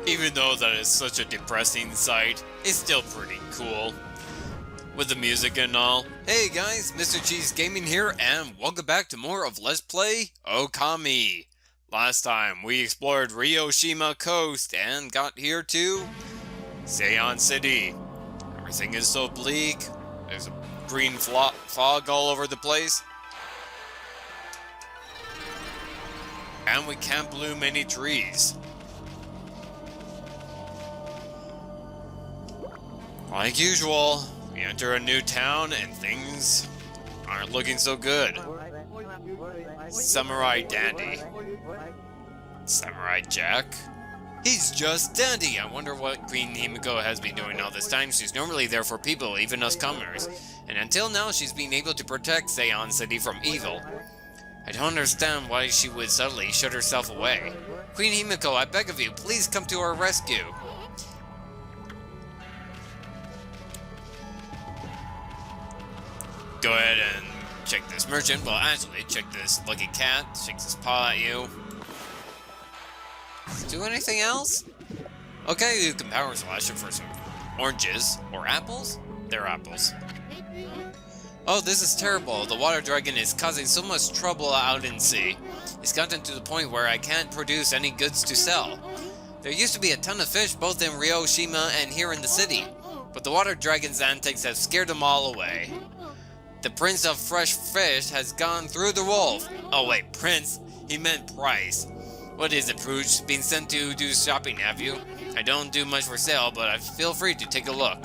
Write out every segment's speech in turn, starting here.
Even though that is such a depressing sight, it's still pretty cool. With the music and all. Hey guys, Mr. Cheese Gaming here, and welcome back to more of Let's Play Okami. Last time, we explored Ryoshima Coast and got here to Seion City. Everything is so bleak. There's a green fog all over the place. And we can't bloom any trees. Like usual, we enter a new town and things aren't looking so good. Samurai Dandy. Samurai Jack? He's just dandy! I wonder what Queen Himiko has been doing all this time. She's normally there for people, even us commoners. And until now, she's been able to protect Seion City from evil. I don't understand why she would suddenly shut herself away. Queen Himiko, I beg of you, please come to our rescue. Go ahead and check this merchant. Well, actually, check this lucky cat. Shakes his paw at you. Does it do anything else? Okay, you can power slash it for some oranges. Or apples? They're apples. Oh, this is terrible. The water dragon is causing so much trouble out in sea. It's gotten to the point where I can't produce any goods to sell. There used to be a ton of fish both in Ryoshima and here in the city. But the water dragon's antics have scared them all away. The Prince of Fresh Fish has gone through the wolf. Oh wait, Prince? He meant Price. What is it, Pooch? Been sent to do shopping, have you? I don't do much for sale, but feel free to take a look.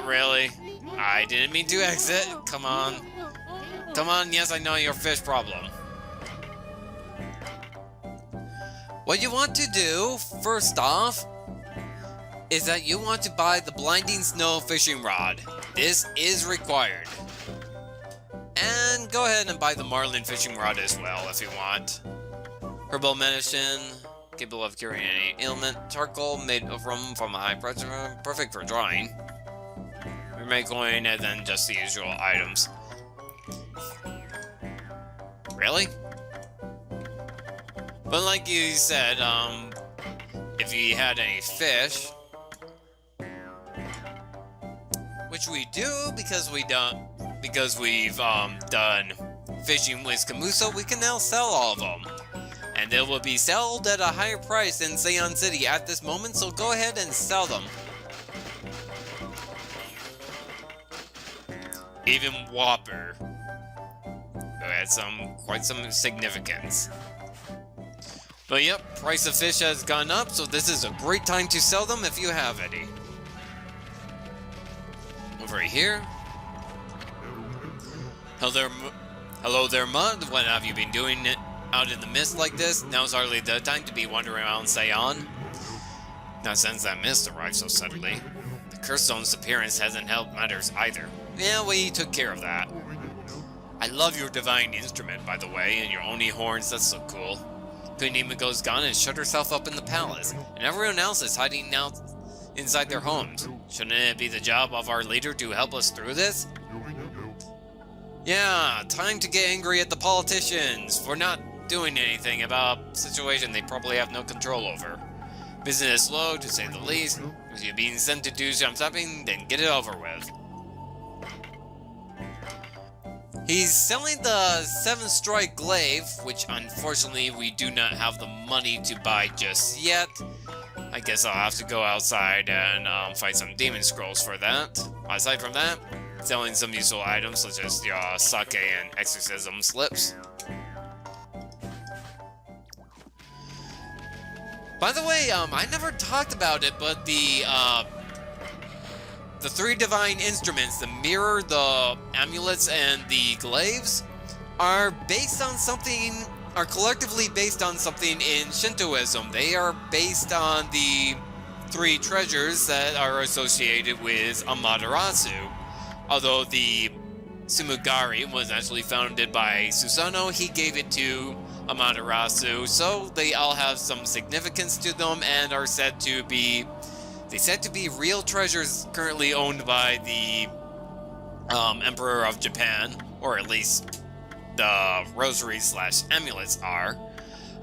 Really? I didn't mean to exit. Come on. Come on, yes, I know your fish problem. What you want to do, first off, is that you want to buy the Blinding Snow fishing rod. This is required. And go ahead and buy the Marlin fishing rod as well if you want. Herbal medicine, capable of curing any ailment. Charcoal made from a high pressure, perfect for drawing. Remake coin and then just the usual items. Really? But like you said, if you had any fish, which we do because we've done fishing with Kamuso, we can now sell all of them. And they will be sold at a higher price in Seion City at this moment, so go ahead and sell them. Even Whopper. Who had quite some significance. But yep, price of fish has gone up, so this is a great time to sell them if you have any. Over here. Hello there, Mud. What have you been doing out in the mist like this? Now's hardly the time to be wandering around Seion. Not since that mist arrived so suddenly. The Curse Zone's appearance hasn't helped matters either. Yeah, we took care of that. I love your divine instrument, by the way, and your Oni horns. That's so cool. Queen Himiko's gone and shut herself up in the palace, and everyone else is hiding out inside their homes. Shouldn't it be the job of our leader to help us through this? Yeah, time to get angry at the politicians for not doing anything about a situation they probably have no control over. Business is slow, to say the least. If you're being sent to do some shopping, then get it over with. He's selling the 7-strike glaive, which unfortunately we do not have the money to buy just yet. I guess I'll have to go outside and find some demon scrolls for that. Aside from that, selling some useful items such as sake and exorcism slips. By the way, I never talked about it, but the 3 divine instruments, the mirror, the amulets, and the glaives, are collectively based on something in Shintoism. They are based on the 3 treasures that are associated with Amaterasu. Although the Sumugari was actually founded by Susanoo, he gave it to Amaterasu, so they all have some significance to them and are said to be real treasures currently owned by the Emperor of Japan, or at least the rosaries/amulets are.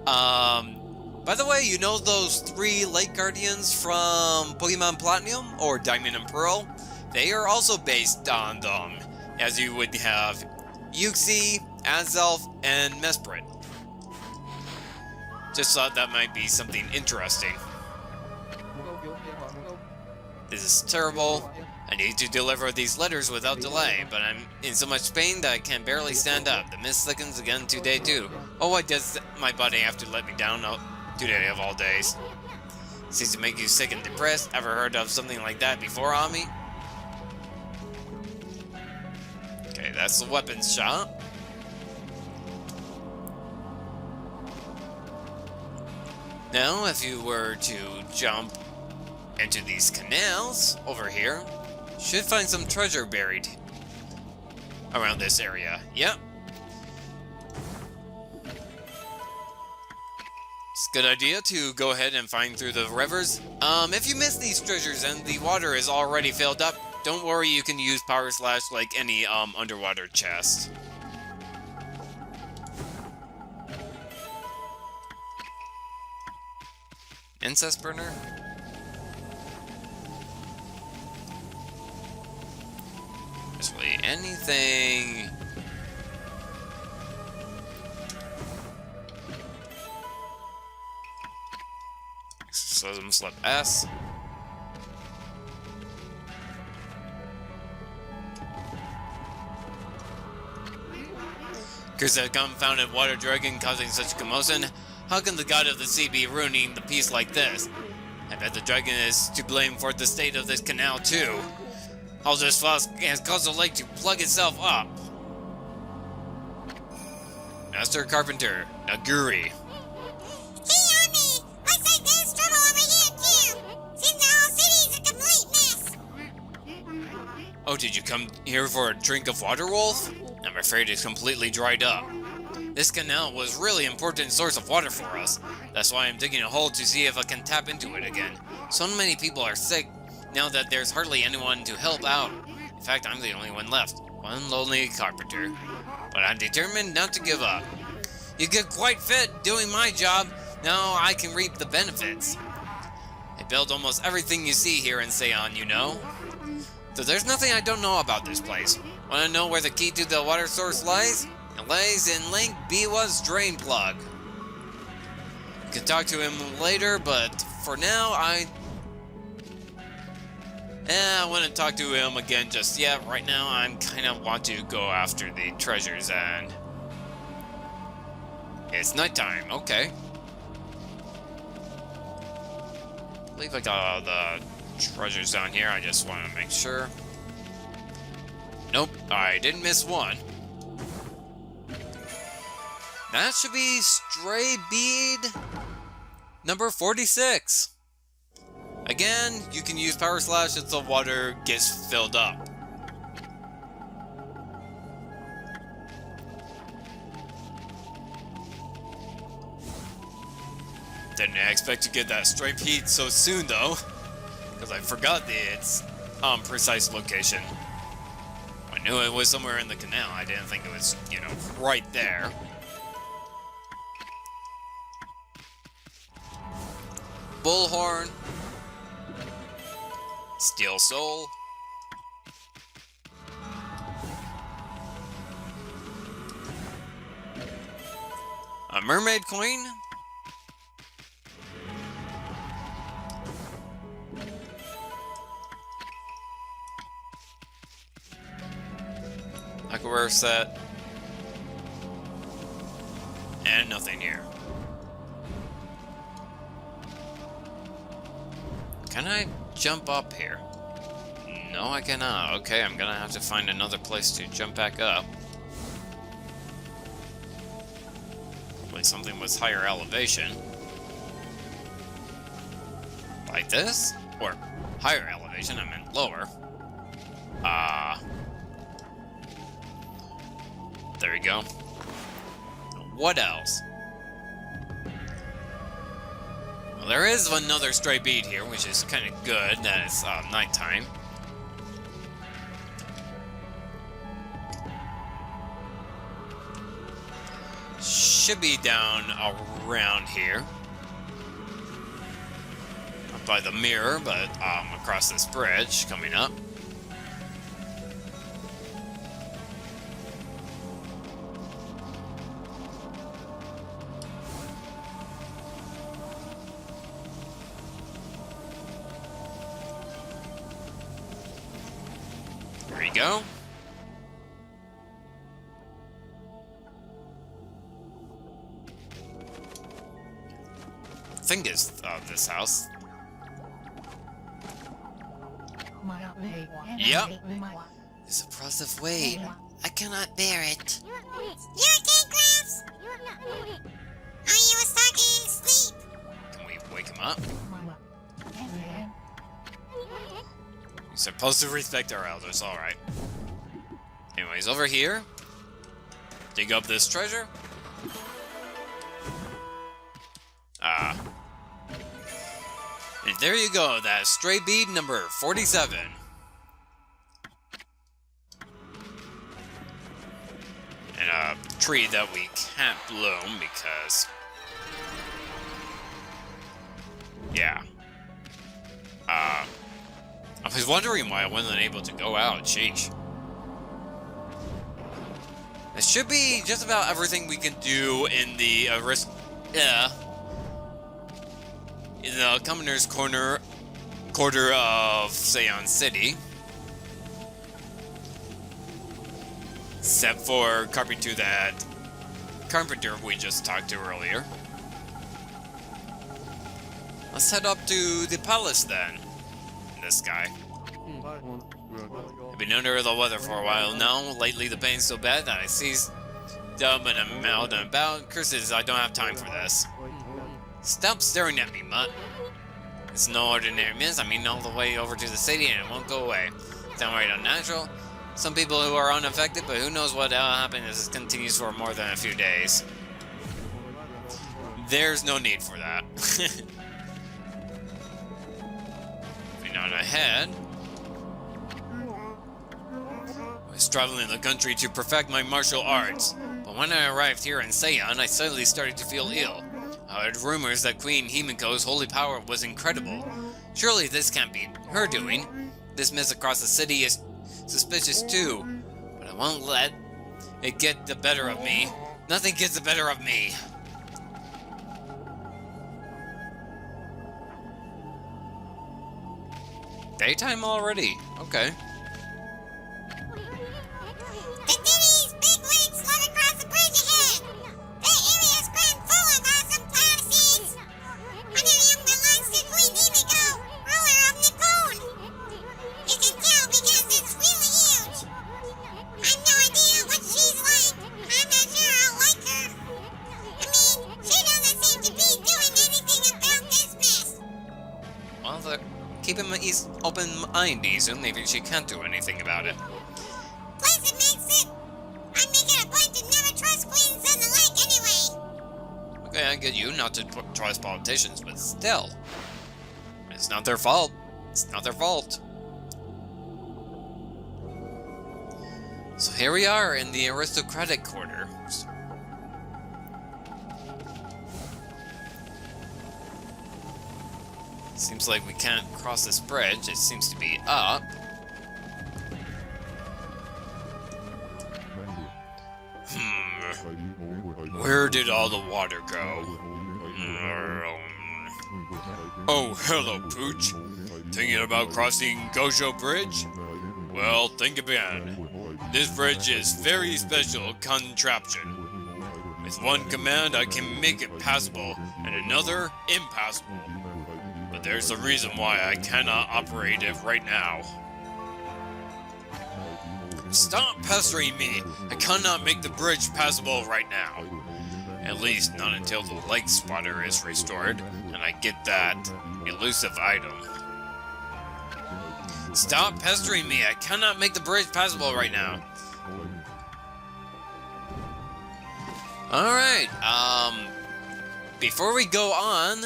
By the way, you know those 3 Lake Guardians from Pokemon Platinum or Diamond and Pearl? They are also based on them, as you would have Uxie, Azelf, and Mesprit. Just thought that might be something interesting. This is terrible. I need to deliver these letters without delay, but I'm in so much pain that I can barely stand up. The mist thickens again today too. Oh, why does my body have to let me down today of all days? Seems to make you sick and depressed. Ever heard of something like that before, Ami? Okay, that's the weapons shop. Now, if you were to jump into these canals over here, should find some treasure buried around this area. Yep. It's a good idea to go ahead and find through the rivers. If you miss these treasures and the water is already filled up, don't worry, you can use Power Slash like any underwater chest. Incest burner? Basically anything. Exorcism slip S. Curse that confounded water dragon causing such commotion. How can the god of the sea be ruining the peace like this? I bet the dragon is to blame for the state of this canal too. All this fuss has caused the lake to plug itself up. Master Carpenter, Naguri. Hey, Army! Looks like there's trouble over here, too! Seems the whole city's a complete mess! Oh, did you come here for a drink of water, Wolf? I'm afraid it's completely dried up. This canal was really important source of water for us. That's why I'm digging a hole to see if I can tap into it again. So many people are sick now that there's hardly anyone to help out. In fact, I'm the only one left. One lonely carpenter. But I'm determined not to give up. You get quite fit doing my job. Now I can reap the benefits. I build almost everything you see here in Seon, you know. So there's nothing I don't know about this place. Want to know where the key to the water source lies? It lies in Link Biwa's drain plug. You can talk to him later, but for now, I wouldn't talk to him again just yet. Right now, I kind of want to go after the treasures, and it's nighttime. Okay. I believe I got all the treasures down here. I just want to make sure. Nope, I didn't miss one. That should be stray bead number 46. Again, you can use Power Slash if the water gets filled up. Didn't expect to get that stray bead so soon though, because I forgot its precise location. I knew it was somewhere in the canal. I didn't think it was, you know, right there. Bullhorn. Steel Soul. A Mermaid Coin. Aquaware set. And nothing here. Can I jump up here? No, I cannot. Okay, I'm gonna have to find another place to jump back up. Probably something with higher elevation. Like this? Or higher elevation, I meant lower. There we go. What else? Well, there is another stray bead here, which is kind of good that it's nighttime. should be down around here. Up by the mirror, but across this bridge coming up. There you go. I think it's this house. Yep. This oppressive weight. I cannot bear it. You okay, Krabs? Are you stuck in sleep? Can we wake him up? We're supposed to respect our elders, alright. Anyways, over here. Dig up this treasure. And there you go, that's stray bead number 47. And a tree that we can't bloom because... yeah. I was wondering why I wasn't able to go out, sheesh. It should be just about everything we can do in the in the Commoner's Corner of Seon City. Except for carpenter we just talked to earlier. Let's head up to the palace then. This guy. I've been under the weather for a while now. Lately the pain's so bad that I seize dumb and I'm out and about. Curses, I don't have time for this. Stop staring at me, mutt. It's no ordinary mist. I mean all the way over to the city and it won't go away. Downright unnatural. Some people who are unaffected, but who knows what happens if this continues for more than a few days. There's no need for that. Moving on ahead. I was traveling the country to perfect my martial arts, but when I arrived here in Seon, I suddenly started to feel ill. I heard rumors that Queen Himiko's holy power was incredible. Surely this can't be her doing. This mist across the city is suspicious too, but I won't let it get the better of me. Nothing gets the better of me. Daytime already? Okay. The city's big wigs float across the bridge ahead. The area is crammed full of awesome fantasies. One of them belongs to Queen Himiko, ruler of Nippon. You can tell because it's really huge. I've no idea what she's like. I'm not sure I'll like her. I mean, she doesn't seem to be doing anything about this mess. Well, keep him open mind, Izu. Maybe she can't do anything about it. Plus, it makes it. I'm making a point to never trust queens and the like anyway. Okay, I get you not to trust politicians, but still. It's not their fault. It's not their fault. So here we are in the Aristocratic Corner. Seems like we can't cross this bridge. It seems to be up. Where did all the water go? Oh, hello, Pooch. Thinking about crossing Gojo Bridge? Well, think again. This bridge is very special contraption. With one command, I can make it passable, and another, impassable. But there's a reason why I cannot operate it right now. Stop pestering me! I cannot make the bridge passable right now. At least not until the lake spotter is restored, and I get that elusive item. Stop pestering me! I cannot make the bridge passable right now. Alright, before we go on,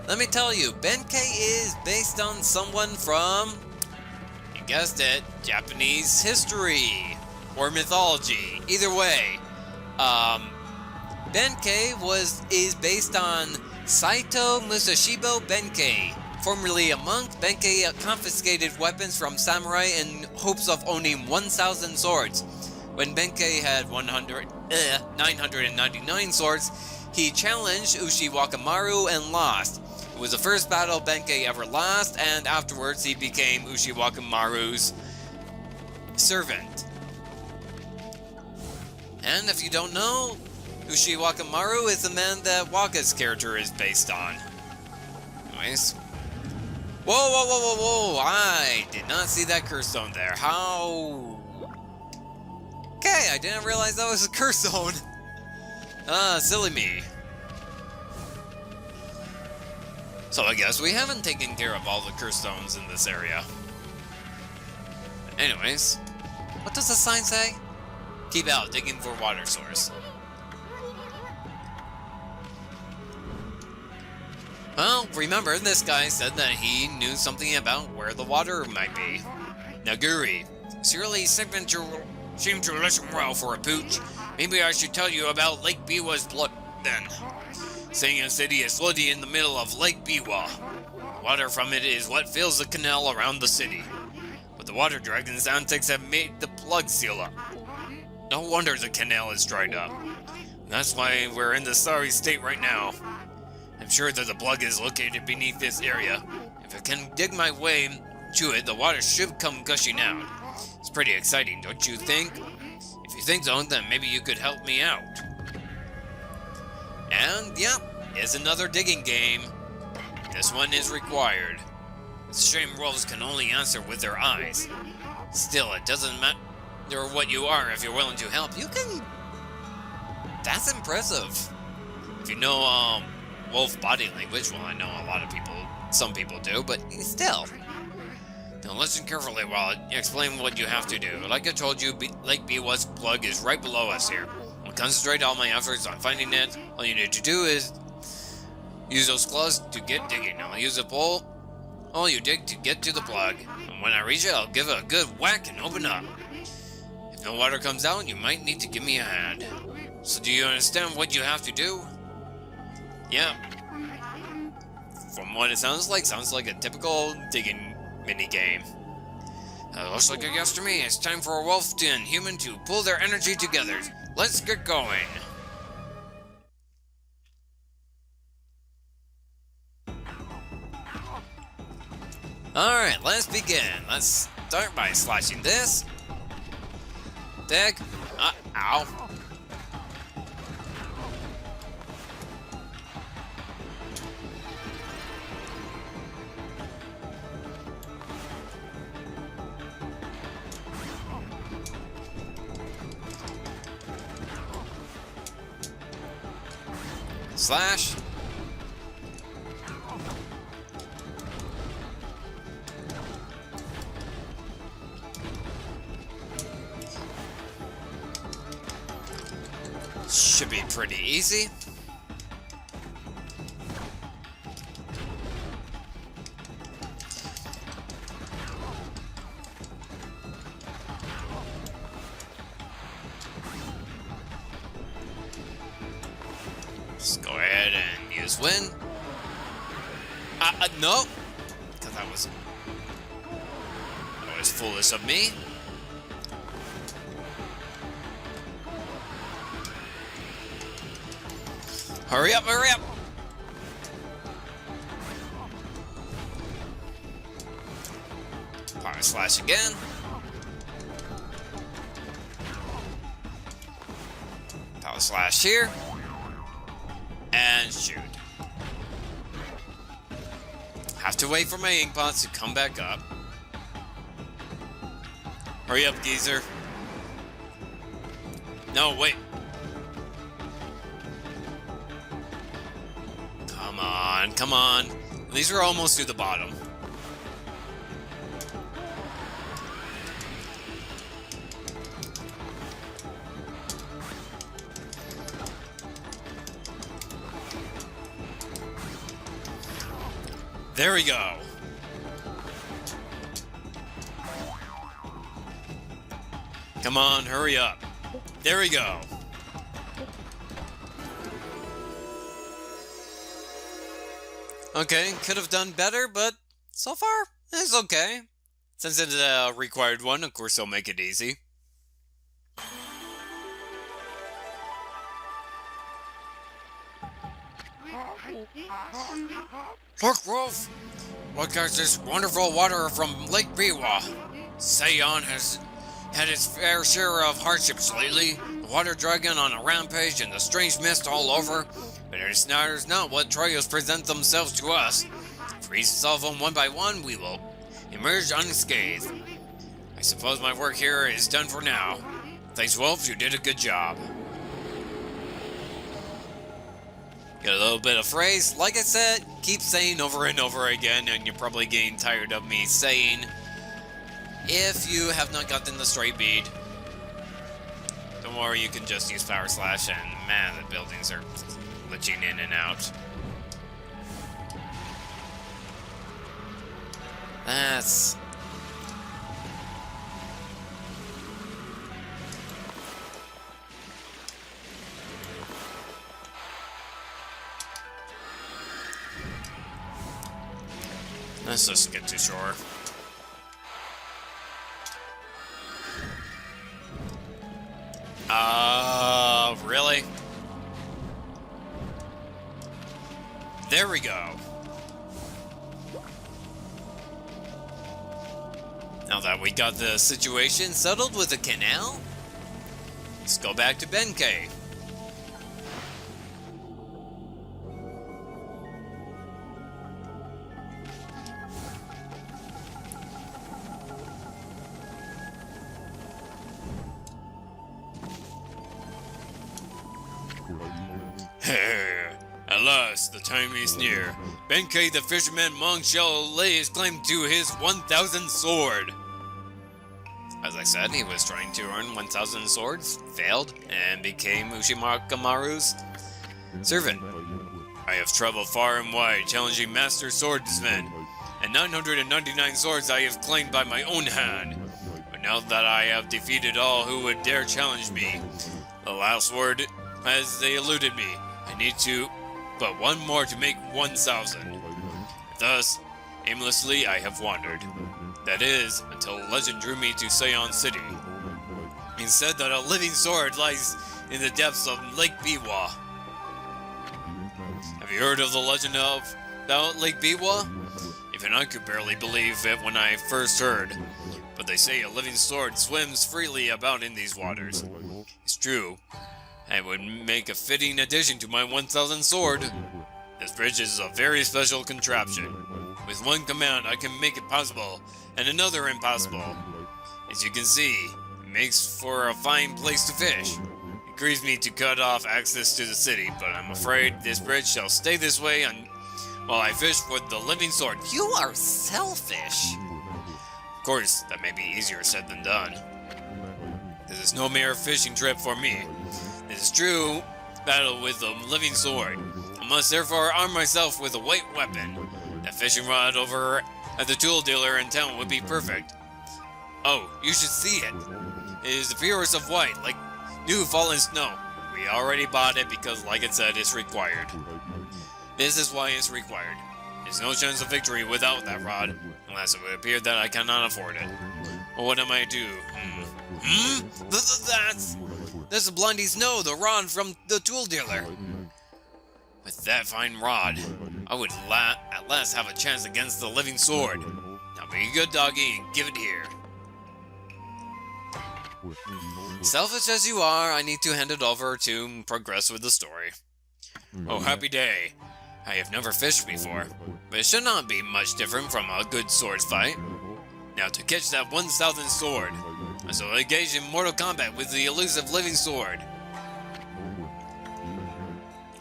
let me tell you, Benkei is based on someone from, you guessed it, Japanese history or mythology. Either way, Benkei is based on Saito Musashibo Benkei. Formerly a monk, Benkei confiscated weapons from samurai in hopes of owning 1,000 swords. When Benkei had 999 swords, he challenged Ushiwakamaru and lost. It was the first battle Benkei ever lost, and afterwards he became Ushiwakamaru's servant. And if you don't know, Ushiwakamaru is the man that Waka's character is based on. Anyways. Whoa, whoa, whoa, whoa, whoa! I did not see that curse zone there. How? Okay, I didn't realize that was a curse zone. Silly me. So I guess we haven't taken care of all the curse zones in this area. Anyways, what does the sign say? Keep out, digging for water source. Well, remember, this guy said that he knew something about where the water might be. Naguri, surely signature seem to listen well for a pooch. Maybe I should tell you about Lake Biwa's blood then. Saying a city is floating in the middle of Lake Biwa. Water from it is what fills the canal around the city. But the water dragon's antics have made the plug seal up. No wonder the canal is dried up. That's why we're in this sorry state right now. I'm sure that the plug is located beneath this area. If I can dig my way to it, the water should come gushing out. It's pretty exciting, don't you think? If you think so, then maybe you could help me out. And, yeah, it's another digging game. This one is required. It's a shame wolves can only answer with their eyes. Still, it doesn't matter what you are if you're willing to help. You can... That's impressive. If you know, wolf body language, well, I know a lot of people, some people do, but still. Now listen carefully while I explain what you have to do. Like I told you, Lake Biwa's plug is right below us here. I'll concentrate all my efforts on finding it. All you need to do is use those claws to get digging. I'll use a pole. All you dig to get to the plug. And when I reach it, I'll give it a good whack and open up. If no water comes out, you might need to give me a hand. So do you understand what you have to do? Yeah. From what it sounds like a typical digging mini-game. Looks like a yes to me. It's time for a wolf and human to pull their energy together. Let's get going. Alright, let's begin. Let's start by slashing this. Dig. Ow. Slash. Should be pretty easy. Just go ahead and use win. No, because that was foolish of me. Hurry up, hurry up! Power slash again. Power slash here. And shoot. Have to wait for my ink pots to come back up. Hurry up, geezer. No, wait. Come on, come on. These are almost to the bottom. There we go. Come on, hurry up. There we go. Okay, could have done better, but so far, it's okay. Since it's a required one, of course they'll make it easy. Look, Wolf! Look at this wonderful water from Lake Biwa. Seion has had its fair share of hardships lately. The water dragon on a rampage and the strange mist all over. But it's not what trials present themselves to us. If we solve them one by one, we will emerge unscathed. I suppose my work here is done for now. Thanks, Wolf, you did a good job. Get a little bit of phrase. Like I said, keep saying over and over again, and you're probably getting tired of me saying, if you have not gotten the straight bead, don't worry, you can just use Power Slash, and man, the buildings are glitching in and out. That's... Let's just get to shore. Really? There we go. Now that we got the situation settled with the canal, let's go back to Benkei. Alas, the time is near. Benkei the Fisherman monk shall lay his claim to his 1,000 sword. As I said, he was trying to earn 1,000 swords, failed, and became Ushimakamu's servant. I have traveled far and wide, challenging master swordsmen, and 999 swords I have claimed by my own hand. But now that I have defeated all who would dare challenge me, the last word has they eluded me. I need to but one more to make 1,000. Thus, aimlessly I have wandered. That is, until legend drew me to Seion City. It said that a living sword lies in the depths of Lake Biwa. Have you heard of the legend about Lake Biwa? Even I could barely believe it when I first heard. But they say a living sword swims freely about in these waters. It's true. It would make a fitting addition to my 1,000 sword. This bridge is a very special contraption. With one command I can make it possible, and another impossible. As you can see, it makes for a fine place to fish. It grieves me to cut off access to the city, but I'm afraid this bridge shall stay this way while I fish for the living sword. You are selfish! Of course, that may be easier said than done. This is no mere fishing trip for me. It is true battle with a living sword. I must therefore arm myself with a white weapon. That fishing rod over at the tool dealer in town would be perfect. Oh, you should see it. It is the purest of white, like new fallen snow. We already bought it because, like it said, it's required. This is why it's required. There's no chance of victory without that rod, unless it would appear that I cannot afford it. Well, what am I to do? That's the Blondie Snow, the rod from the tool dealer. With that fine rod, I would at last have a chance against the living sword. Now be a good doggy and give it here. Selfish as you are, I need to hand it over to progress with the story. Oh, happy day. I have never fished before, but it should not be much different from a good sword fight. Now to catch that 1,000 sword, I shall engage in mortal combat with the elusive living sword.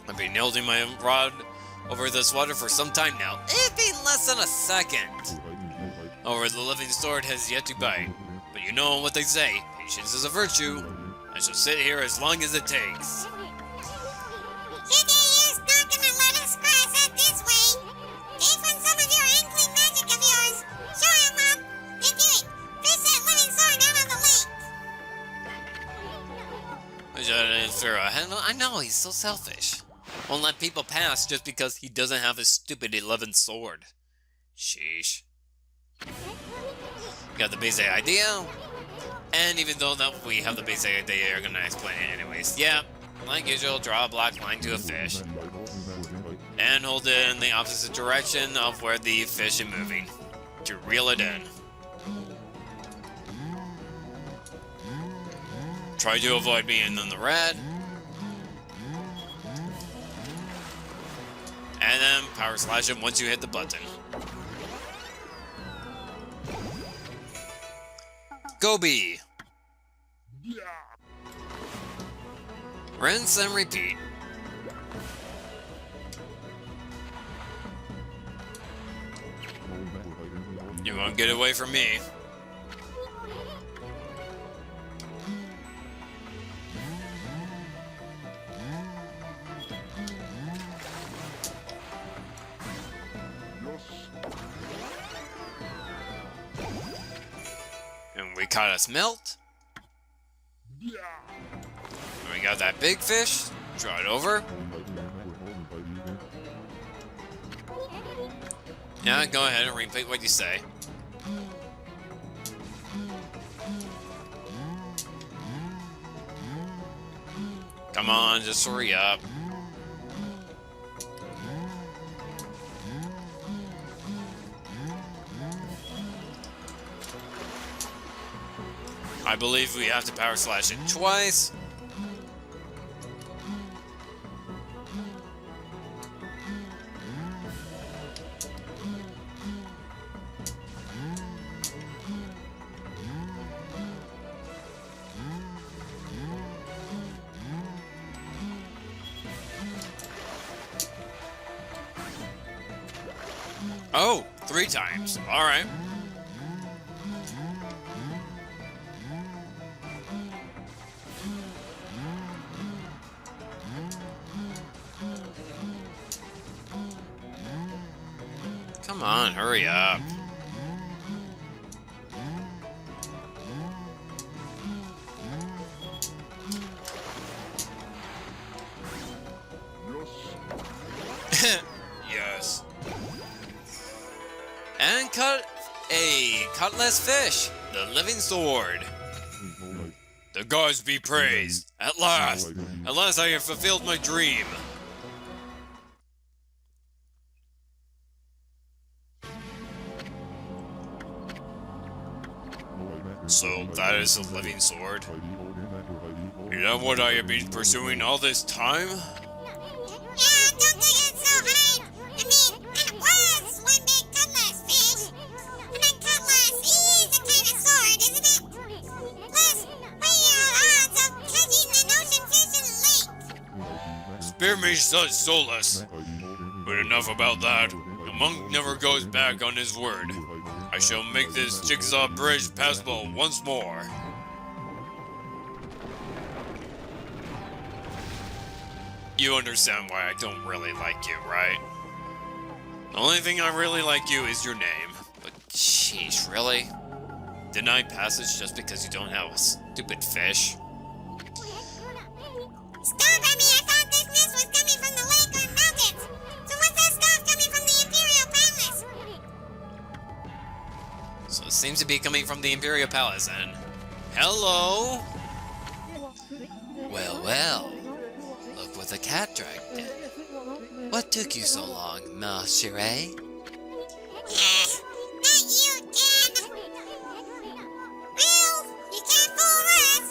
I've been holding my rod over this water for some time now. It'd be less than a second. However, the living sword has yet to bite. But you know what they say, patience is a virtue. I shall sit here as long as it takes. Is not gonna let us cross out this way. Take on some of your inkling magic of yours. Show him up and do it. Fish that living sword out of the lake. I know, he's so selfish. Won't let people pass just because he doesn't have his stupid 11th sword. Sheesh. Got the basic idea. And even though that we have the basic idea, you're gonna explain it anyways. Yeah, like usual, draw a black line to a fish. And hold it in the opposite direction of where the fish is moving to reel it in. Try to avoid being in the red. And then power slash him once you hit the button. Gobi! Rinse and repeat. You won't get away from me. And we caught a smelt. And we got that big fish. Draw it over. Yeah, go ahead and repeat what you say. Come on, just hurry up. I believe we have to power slash it twice. Oh, 3 times. All right. Come on, hurry up. Yes. And cut a cutlass fish, the living sword. The gods be praised. At last I have fulfilled my dream. So that is the living sword? Is that what I have been pursuing all this time? Yeah, don't take it so hard. I mean, that was one big cutlass fish. And a cutlass is a kind of sword, isn't it? Plus, what are your odds of catching an ocean fish in the lake? Spare me such solace. But enough about that. The monk never goes back on his word. I shall make this jigsaw bridge passable once more. You understand why I don't really like you, right? The only thing I really like you is your name. But sheesh, really? Denied passage just because you don't have a stupid fish? Stop! I mean, I thought this mist was coming from the lake or mountains. So what's that stuff coming from the Imperial Palace? So it seems to be coming from the Imperial Palace, and... Hello? Well, well. Look what the cat dragged in. What took you so long, ma chérie? Not you, Dad. Well, you can't fool us.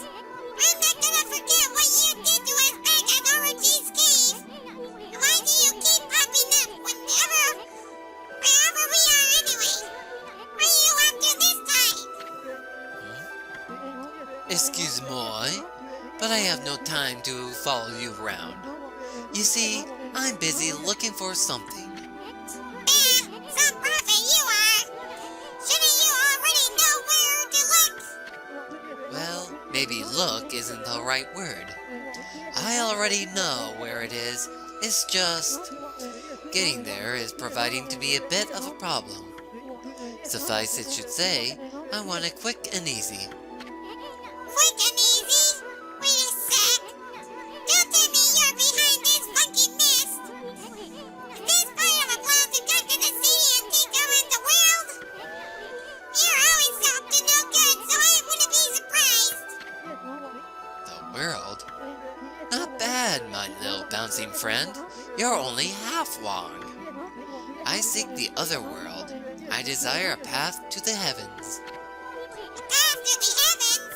I'm not gonna forget what you did to us back at Orochi's cave. Why do you keep popping up wherever we are anyway? Where are you after this time? Excuse-moi, but I have no time to follow you around. You see, I'm busy looking for something. Some prophet you are. Shouldn't you already know where to look? Well, maybe look isn't the right word. I already know where it is. It's just... getting there is proving to be a bit of a problem. Suffice it should say, I want it quick and easy. Quick and easy? Wait a sec. Don't tell me you're behind this funky mist. friend. You're only half wrong. I seek the other world. I desire a path to the heavens. A path to the heavens?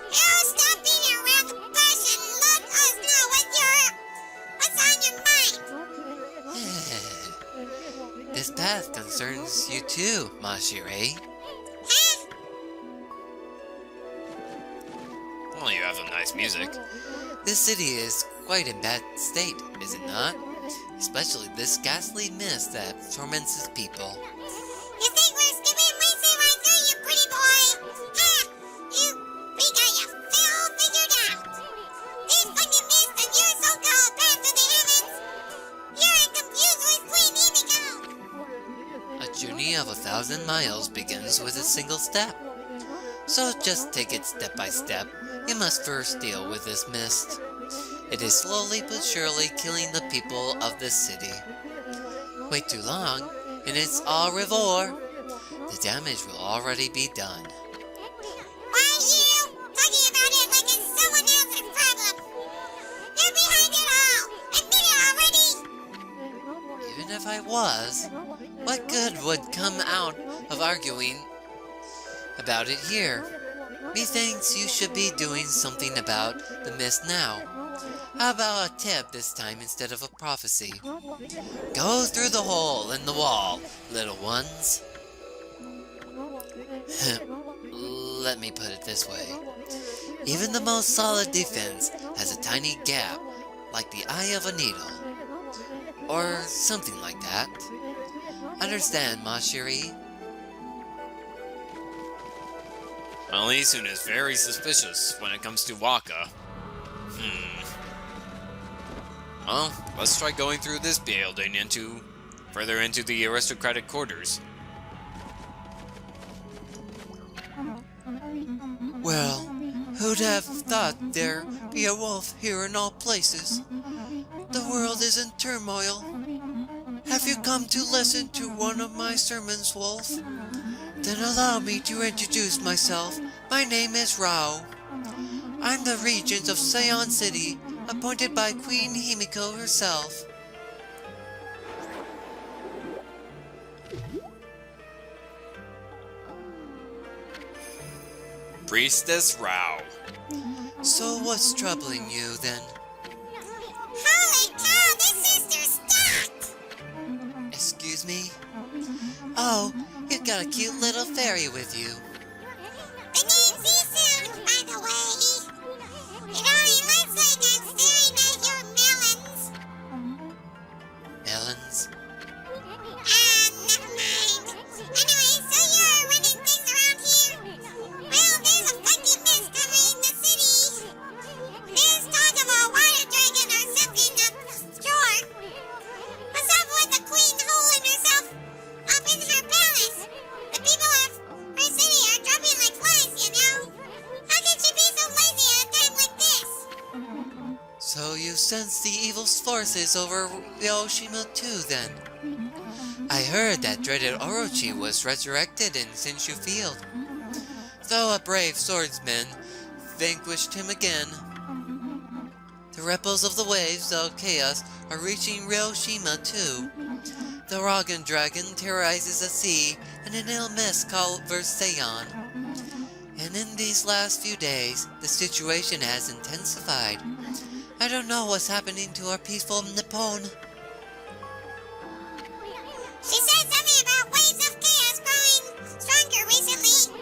Oh, stop being around the bush and let us know what's on your mind. This path concerns you too, Mashire. Huh? Well, you have some nice music. This city is quite in bad state, is it not? Especially this ghastly mist that torments its people. You think we're skipping Wednesday right through, you pretty boy? Ha! We got you all figured out. This fucking mist and your so-called path to the heavens. You're confused with Queen Himiko. A journey of 1,000 miles begins with a single step. So just take it step by step. You must first deal with this mist. It is slowly but surely killing the people of this city. Wait too long, and it's au revoir. The damage will already be done. Why you talking about it like it's someone else's problem? You're behind it all. Admit it already. Even if I was, what good would come out of arguing about it here? Methinks you should be doing something about the mist now. How about a tip this time instead of a prophecy? Go through the hole in the wall, little ones. Let me put it this way. Even the most solid defense has a tiny gap, like the eye of a needle. Or something like that. Understand, Mashiri? Well, Isun is very suspicious when it comes to Waka. Well, let's try going through this building further into the aristocratic quarters. Well, who'd have thought there'd be a wolf here in all places? The world is in turmoil. Have you come to listen to one of my sermons, Wolf? Then allow me to introduce myself. My name is Rao. I'm the regent of Seon City, appointed by Queen Himiko herself. Priestess Rao. So what's troubling you, then? Holy cow, this sister's stacked. Excuse me? Oh, you've got a cute little fairy with you. The name's Isun, by the way. It only looks like I'm staring at your melons. Melons? Never mind. Anyway, so you're running things around here? Well, there's a fucking mist covering the city. There's talk of a water dragon or something up shore. What's up with the queen holding herself up in her palace? The people of her city are dropping like flies, you know? How can she be so lazy at a time like this? So you sense the evil forces over Ryoshima too, then? I heard that dreaded Orochi was resurrected in Shinshu Field. Though a brave swordsman vanquished him again. The rebels of the waves of chaos are reaching Ryoshima too. The Ragan dragon terrorizes the sea, and an ill mist covers Seon. And in these last few days, the situation has intensified. I don't know what's happening to our peaceful Nippon. She said something about waves of chaos growing stronger recently.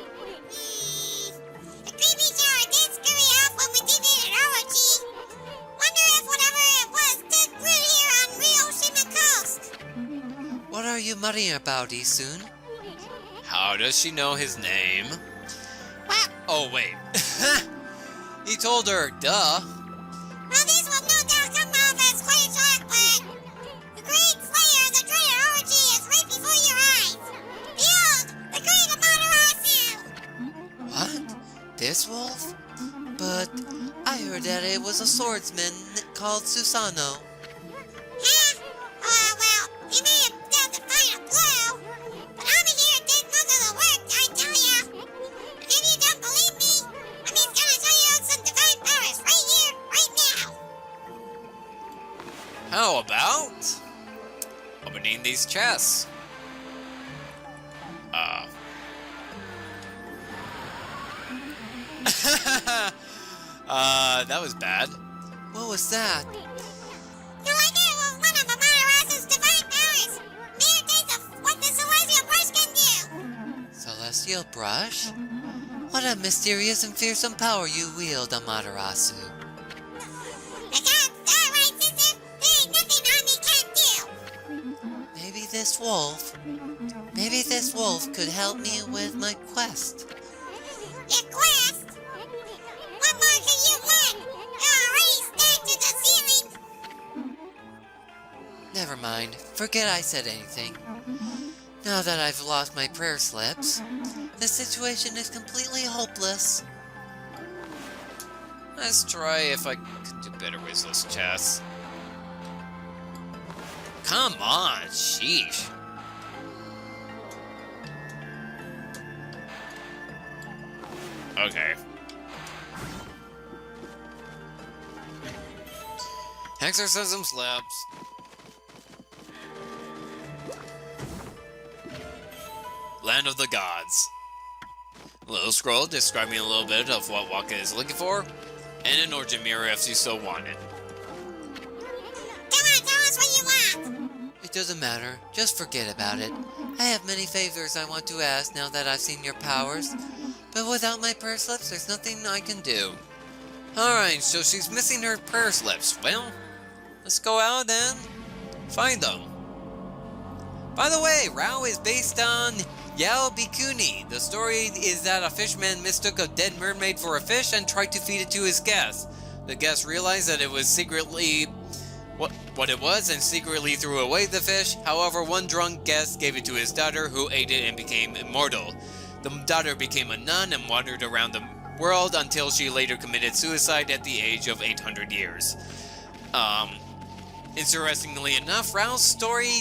The creepy shower did scurry off when we defeated Orochi. Wonder if whatever it was took root here on Ryoshima coast. What are you muttering about, Isun? How does she know his name? Oh, wait. He told her, duh. Well, this will no doubt come off as quite a shock, but the great slayer of the dreaded Orochi is right before your eyes. Behold, the great Amaterasu! What? This wolf? But I heard that it was a swordsman called Susano. Huh? Well, he may have done the final blow, but I'm here to take most of the work, I tell ya. And if you don't believe me, I'm just gonna show you some divine powers right here, right now. How about opening these chests? That was bad. What was that? No idea what one of Amaterasu's divine powers. Mere taste of what the celestial brush can do. Celestial brush? What a mysterious and fearsome power you wield, Amaterasu. The gods are right, sister. There ain't nothing Ami can't do. Maybe this wolf could help me with my quest. Your quest? What more can you want? You're already stacked to the ceiling. Never mind. Forget I said anything. Now that I've lost my prayer slips, the situation is completely hopeless. Let's try if I could do better with those chests. Come on, sheesh. Okay. Exorcism slips. Land of the Gods. A little scroll describing a little bit of what Waka is looking for, and an origin mirror if you so want it. Come on, tell us what you want. It doesn't matter. Just forget about it. I have many favors I want to ask now that I've seen your powers, but without my prayer slips, there's nothing I can do. Alright, so she's missing her prayer slips. Well, let's go out and find them. By the way, Rao is based on Yao Bikuni. The story is that a fisherman mistook a dead mermaid for a fish and tried to feed it to his guests. The guest realized that it was secretly what it was and secretly threw away the fish. However, one drunk guest gave it to his daughter, who ate it and became immortal. The daughter became a nun and wandered around the world until she later committed suicide at the age of 800 years. Interestingly enough, Rao's story,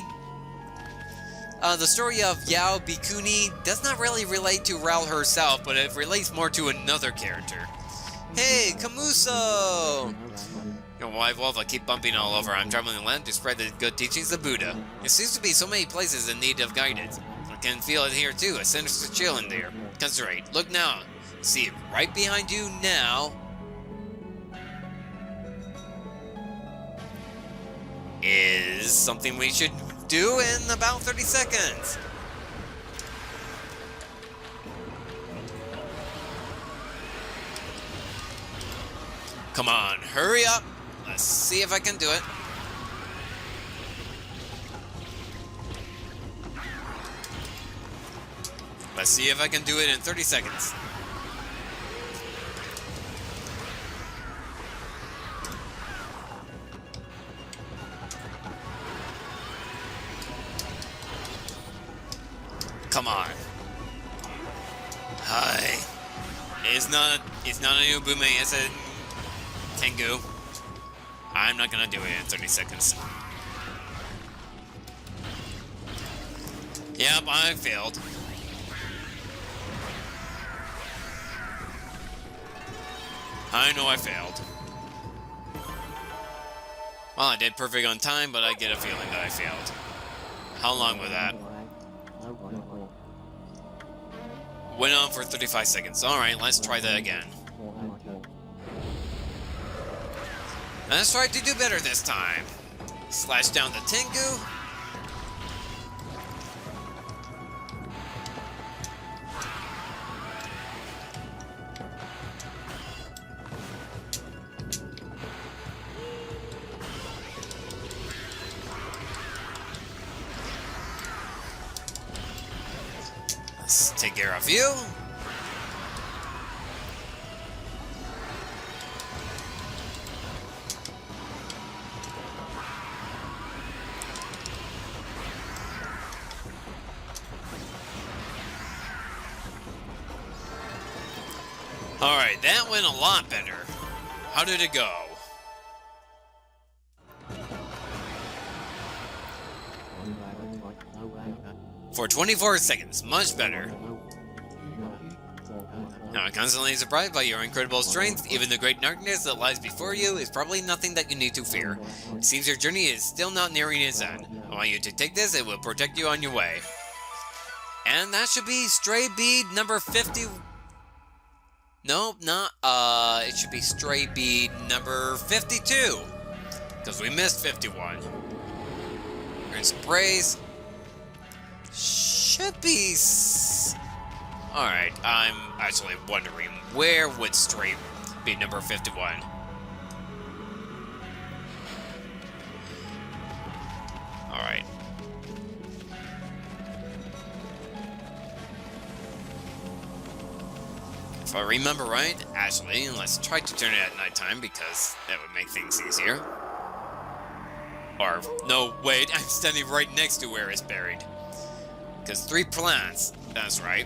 the story of Yao Bikuni does not really relate to Rao herself, but it relates more to another character. Hey, Kamuso! Your wife Wolf, I keep bumping all over. I'm traveling the land to spread the good teachings of Buddha. There seems to be so many places in need of guidance. I can feel it here too, a sinister chill in there. Concentrate. Look now. See it right behind you now. Is something we should do in about 30 seconds. Come on, hurry up. Let's see if I can do it. Let's see if I can do it in 30 seconds. Come on. Hi. It's not a new Bume, it's a Tengu. I'm not gonna do it in 30 seconds. Yep, I failed. I know I failed. Well, I did perfect on time, but I get a feeling that I failed. How long was that? Went on for 35 seconds. Alright, let's try that again. Let's try to do better this time. Slash down the Tengu. Let's take care of you. Alright, that went a lot better. How did it go? For 24 seconds, much better. Now, I'm constantly surprised by your incredible strength. Even the great darkness that lies before you is probably nothing that you need to fear. It seems your journey is still not nearing its end. I want you to take this, it will protect you on your way. And that should be stray bead number 50. Nope, not, it should be stray bead number 52. Because we missed 51. Earn some praise. Should be... Alright, I'm actually wondering, where would stray be number 51? Alright. If I remember right, actually, let's try to turn it at nighttime because that would make things easier. Or, no, wait, I'm standing right next to where it's buried. Because 3 plants, that's right.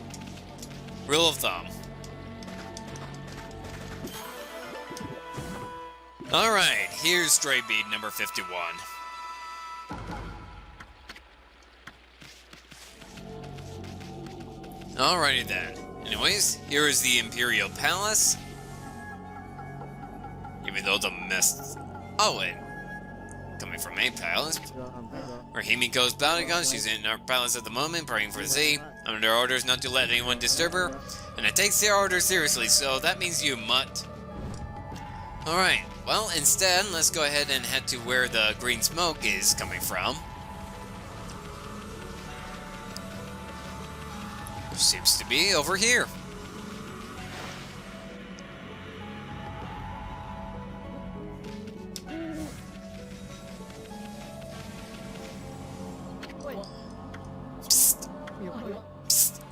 Rule of thumb. Alright, here's stray bead number 51. Alrighty then. Anyways, here is the Imperial Palace. Even though the mist... Oh, wait. Coming from a palace. Where Himiko's bodyguard, she's in our palace at the moment, praying for the sea. I'm under orders not to let anyone disturb her, and I take their orders seriously, so that means you mutt. Alright, well, instead, let's go ahead and head to where the green smoke is coming from. Which seems to be over here.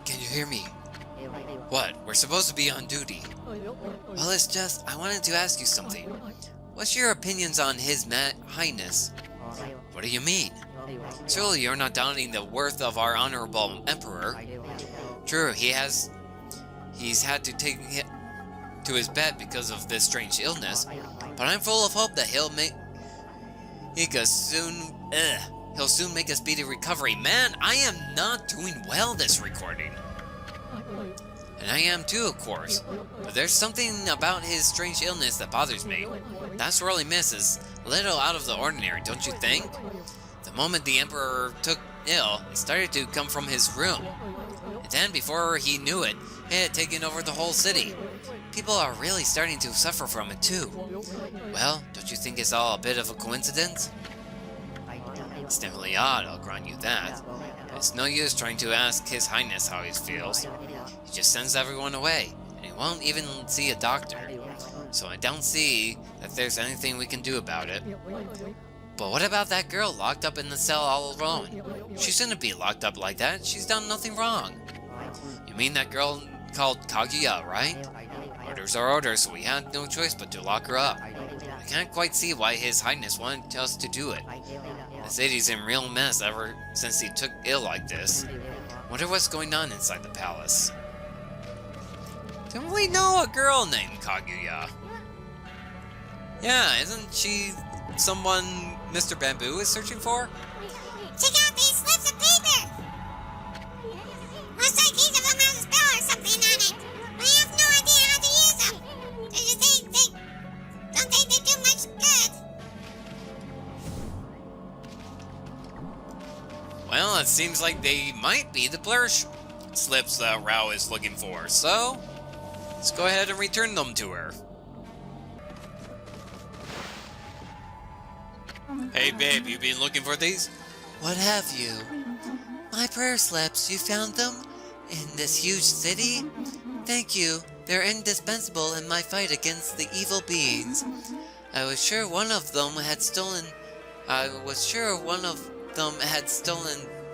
Can you hear me? What? We're supposed to be on duty. Well, it's just, I wanted to ask you something. What's your opinions on His Highness? What do you mean? Surely you're not doubting the worth of our honorable emperor. True, he's had to take to his bed because of this strange illness, but I'm full of hope that he'll soon make a speedy recovery. Man, I am not doing well this recording. And I am too, of course. But there's something about his strange illness that bothers me. That sorely miss is a little out of the ordinary, don't you think? The moment the Emperor took ill, it started to come from his room. And then, before he knew it, it had taken over the whole city. People are really starting to suffer from it too. Well, don't you think it's all a bit of a coincidence? It's definitely odd, I'll grant you that. But it's no use trying to ask His Highness how he feels. He just sends everyone away, and he won't even see a doctor. So I don't see that there's anything we can do about it. But what about that girl locked up in the cell all alone? She shouldn't be locked up like that. She's done nothing wrong. You mean that girl called Kaguya, right? Orders are orders, so we had no choice but to lock her up. I can't quite see why His Highness wanted us to do it. The city's in real mess ever since he took ill like this. Wonder what's going on inside the palace. Don't we know a girl named Kaguya? Yeah, isn't she someone Mr. Bamboo is searching for? Check out these slips of paper! Looks like each of them has a spell or something on it. I have no idea how to use them. Don't think they do much good. Well, it seems like they might be the player slips that Rao is looking for, so let's go ahead and return them to her. Hey babe, you been looking for these? What have you? My prayer slips, you found them? In this huge city? Thank you. They're indispensable in my fight against the evil beings. I was sure one of them had stolen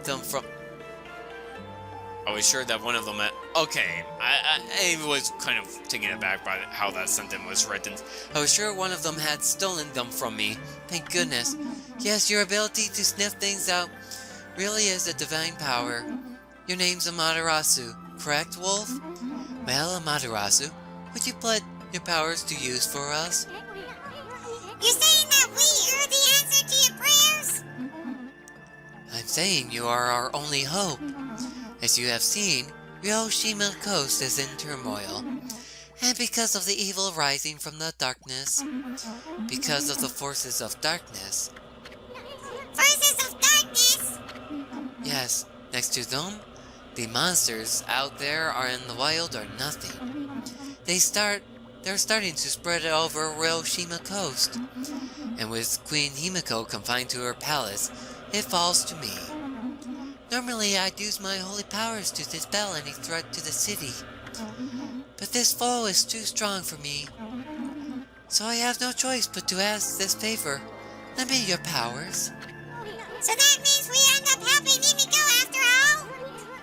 them from... I was sure that one of them had... Okay, I was kind of taken aback by how that sentence was written. I was sure one of them had stolen them from me. Thank goodness. Yes, your ability to sniff things out really is a divine power. Your name's Amaterasu, correct, Wolf? Well, Amaterasu, would you pledge your powers to use for us? You're saying that we are the answer to your prayers? I'm saying you are our only hope. As you have seen, Ryoshima coast is in turmoil, and because of the evil rising from the darkness, because of the forces of darkness, Forces of darkness? yes, next to them, the monsters out there are in the wild are nothing. They're starting to spread over Ryoshima coast, and with Queen Himiko confined to her palace, it falls to me. Normally I'd use my holy powers to dispel any threat to the city, but this foe is too strong for me, so I have no choice but to ask this favor. Lend me your powers. So that means we end up helping Himiko after all?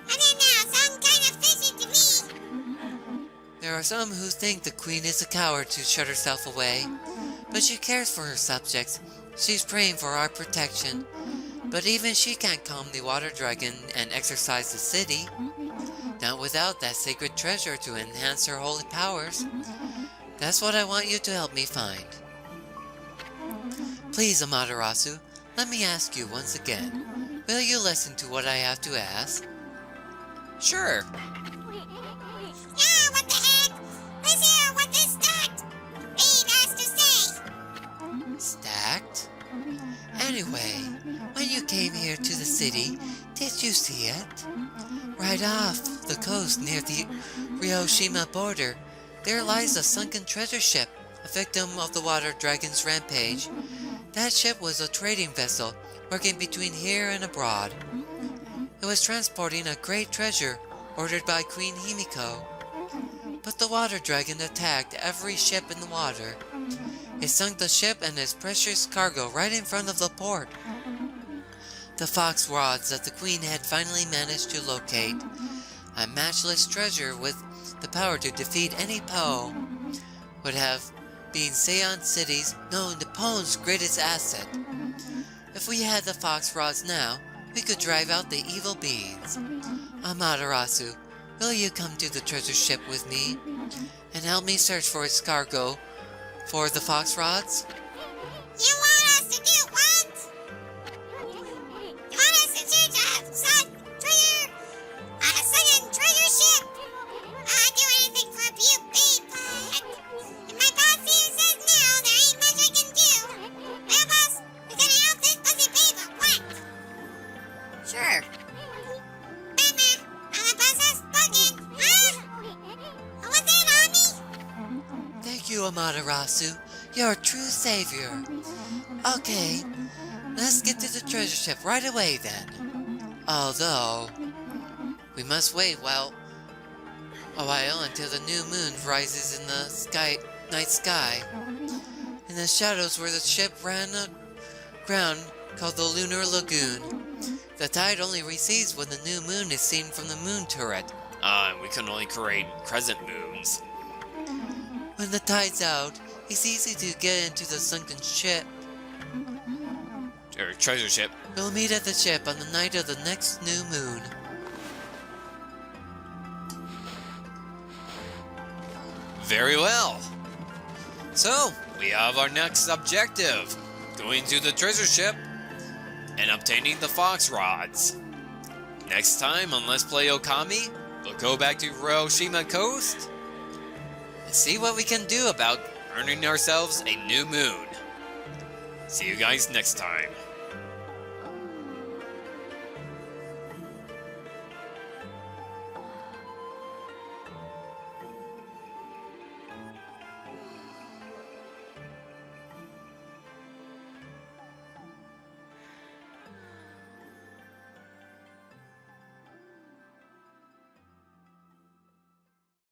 I don't know, sounds kind of fishy to me. There are some who think the queen is a coward to shut herself away, but she cares for her subjects. She's praying for our protection, but even she can't calm the water dragon and exorcise the city. Not without that sacred treasure to enhance her holy powers. That's what I want you to help me find. Please, Amaterasu, let me ask you once again. Will you listen to what I have to ask? Sure. Yeah, what the heck? Let's hear what this stacked Babe has to say. Stacked? Anyway, when you came here to the city, did you see it? Right off the coast near the Ryoshima border, there lies a sunken treasure ship, a victim of the water dragon's rampage. That ship was a trading vessel, working between here and abroad. It was transporting a great treasure, ordered by Queen Himiko. But the water dragon attacked every ship in the water. It sunk the ship and its precious cargo right in front of the port. The fox rods that the queen had finally managed to locate, a matchless treasure with the power to defeat any foe, would have been Seion City's known Nippon's greatest asset. If we had the fox rods now, we could drive out the evil beings. Amaterasu, will you come to the treasure ship with me and help me search for its cargo for the fox rods? You want us to do what? You want us to search a sudden treasure ship? I'd do anything for a few Babe, but if my boss here says no, there ain't much I can do. Well, boss, we're gonna help this pussy Babe or what? Sure. Mama, the boss has spoken, huh? What's that, Ami? Thank you, Amaterasu. You're a true savior. Okay, let's get to the treasure ship right away then. Although, we must wait a while until the new moon rises in the night sky. In the shadows where the ship ran aground called the Lunar Lagoon. The tide only recedes when the new moon is seen from the moon turret. We can only create crescent moons. When the tide's out, it's easy to get into the sunken ship. Or treasure ship. We'll meet at the ship on the night of the next new moon. Very well. So, we have our next objective. Going to the treasure ship and obtaining the fox rods. Next time on Let's Play Okami, we'll go back to Ryoshima Coast and see what we can do about earning ourselves a new moon. See you guys next time.